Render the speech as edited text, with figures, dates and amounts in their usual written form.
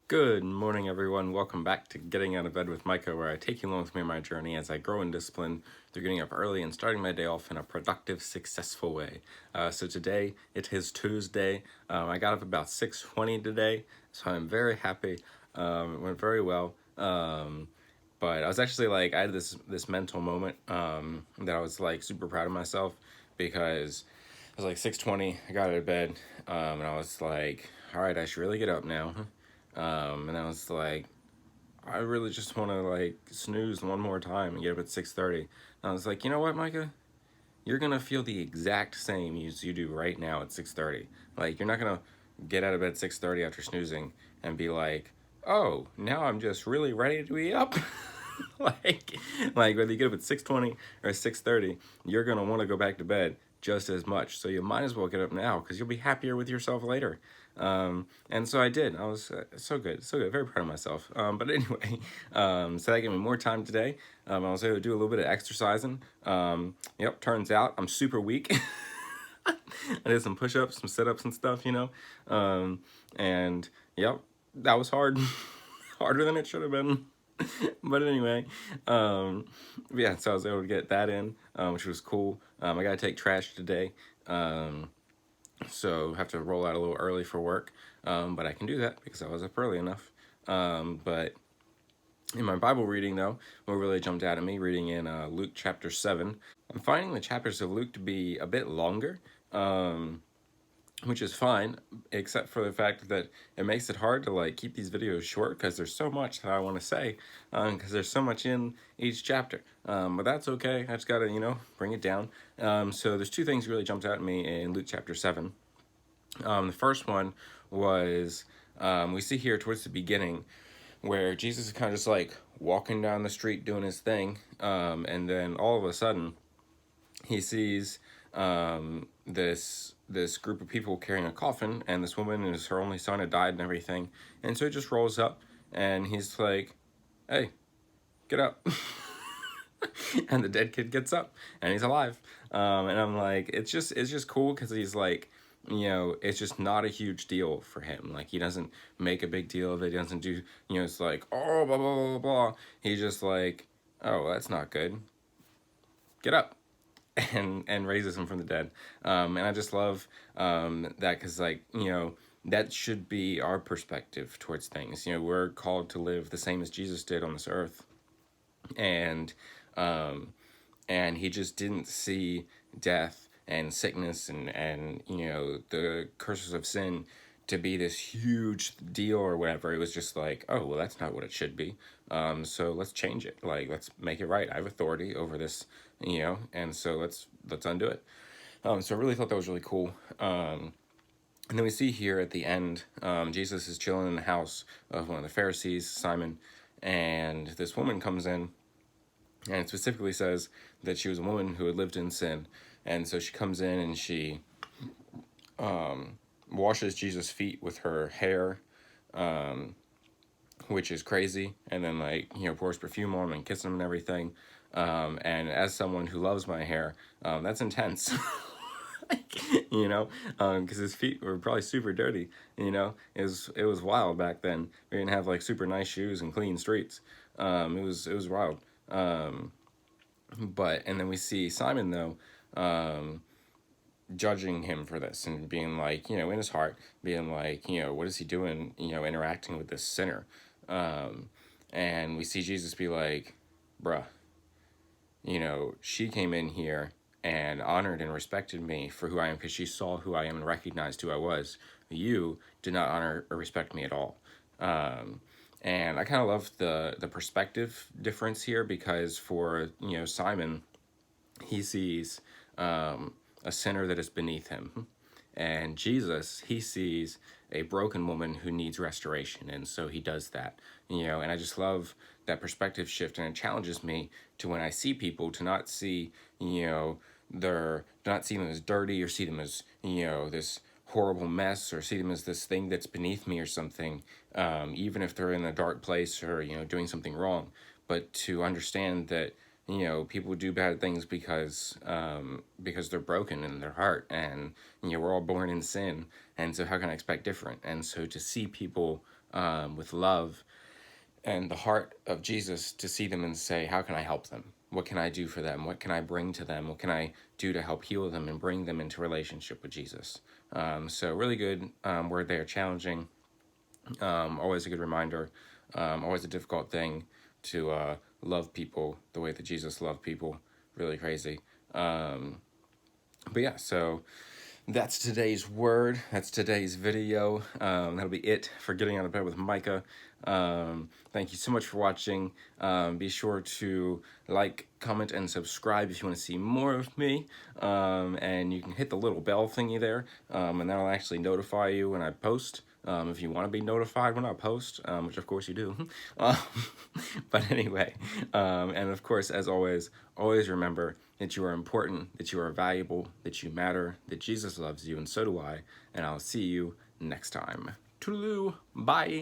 Good morning, everyone. Welcome back to Getting Out of Bed with Micah, where I take you along with me on my journey as I grow in discipline through getting up early and starting my day off in a productive, successful way. So today, it is Tuesday. I got up about 6:20 today, so I'm very happy. It went very well. But I was actually I had this mental moment that I was super proud of myself because I was like 6:20. I got out of bed, and I was like, all right, I should really get up now. And I was like, I really just want to snooze one more time and get up at 6:30. And I was like, you know what, Micah? You're gonna feel the exact same as you do right now at 6:30. Like you're not gonna get out of bed at 6:30 after snoozing and be like, oh, now I'm just really ready to be up. like whether you get up at 6:20 or 6:30, you're gonna want to go back to bed just as much. So you might as well get up now because you'll be happier with yourself later. And so I did. I was so good, so good. Very proud of myself. But anyway, so that gave me more time today. I was able to do a little bit of exercising. Yep, turns out I'm super weak. I did some push-ups, some sit-ups and stuff, and yep, that was hard. Harder than it should have been. But anyway, yeah, so I was able to get that in, which was cool. I got to take trash today. So have to roll out a little early for work, but I can do that because I was up early enough. But in my Bible reading, though, what really jumped out at me, reading in Luke chapter 7, I'm finding the chapters of Luke to be a bit longer, which is fine, except for the fact that it makes it hard to keep these videos short because there's so much that I want to say, because there's so much in each chapter. But that's okay. I just gotta bring it down. So there's two things really jumped out at me in Luke chapter 7. The first one was we see here towards the beginning where Jesus is kind of just walking down the street doing his thing, and then all of a sudden he sees this group of people carrying a coffin, and this woman is her only son had died and everything, and so he just rolls up and he's like, "Hey, get up!" And the dead kid gets up and he's alive, and I'm like, it's just cool because he's like, it's just not a huge deal for him. Like he doesn't make a big deal of it. He doesn't do, it's like, oh, blah blah blah blah. He's just like, oh, that's not good. Get up. And raises him from the dead. And I just love that because that should be our perspective towards things. We're called to live the same as Jesus did on this earth, and he just didn't see death and sickness and the curses of sin to be this huge deal or whatever. It was just like, oh well, that's not what it should be. So let's change it. Let's make it right. I have authority over this, and so let's undo it. So I really thought that was really cool. And then we see here at the end, Jesus is chilling in the house of one of the Pharisees, Simon, and this woman comes in, and it specifically says that she was a woman who had lived in sin. And so she comes in and she washes Jesus' feet with her hair, which is crazy, and then pours perfume on him and kisses him and everything. And as someone who loves my hair, that's intense. Because his feet were probably super dirty. It was wild back then. We didn't have super nice shoes and clean streets. It was wild. But and then we see Simon though, judging him for this and being in his heart, being what is he doing? Interacting with this sinner. And we see Jesus be like, bruh, she came in here and honored and respected me for who I am because she saw who I am and recognized who I was. You did not honor or respect me at all. And I kind of love the perspective difference here because for, Simon, he sees a sinner that is beneath him. And Jesus, he sees a broken woman who needs restoration. And so he does that, and I just love that perspective shift. And it challenges me to when I see people to not see, not see them as dirty or see them as, this horrible mess or see them as this thing that's beneath me or something, even if they're in a dark place or, doing something wrong. But to understand that, people do bad things because they're broken in their heart, and we're all born in sin, and so how can I expect different? And so to see people with love and the heart of Jesus, to see them and say, how can I help them? What can I do for them? What can I bring to them? What can I do to help heal them and bring them into relationship with Jesus? So really good word there, challenging. Always a good reminder. Always a difficult thing to love people the way that Jesus loved people. Really crazy. But yeah, so that's today's word. That's today's video. That'll be it for Getting Out of Bed with Micah. Thank you so much for watching. Be sure to like, comment, and subscribe if you want to see more of me. And you can hit the little bell thingy there, and that'll actually notify you when I post. If you want to be notified when I post, which of course you do. But anyway, and of course, as always, always remember that you are important, that you are valuable, that you matter, that Jesus loves you, and so do I. And I'll see you next time. Toodaloo. Bye.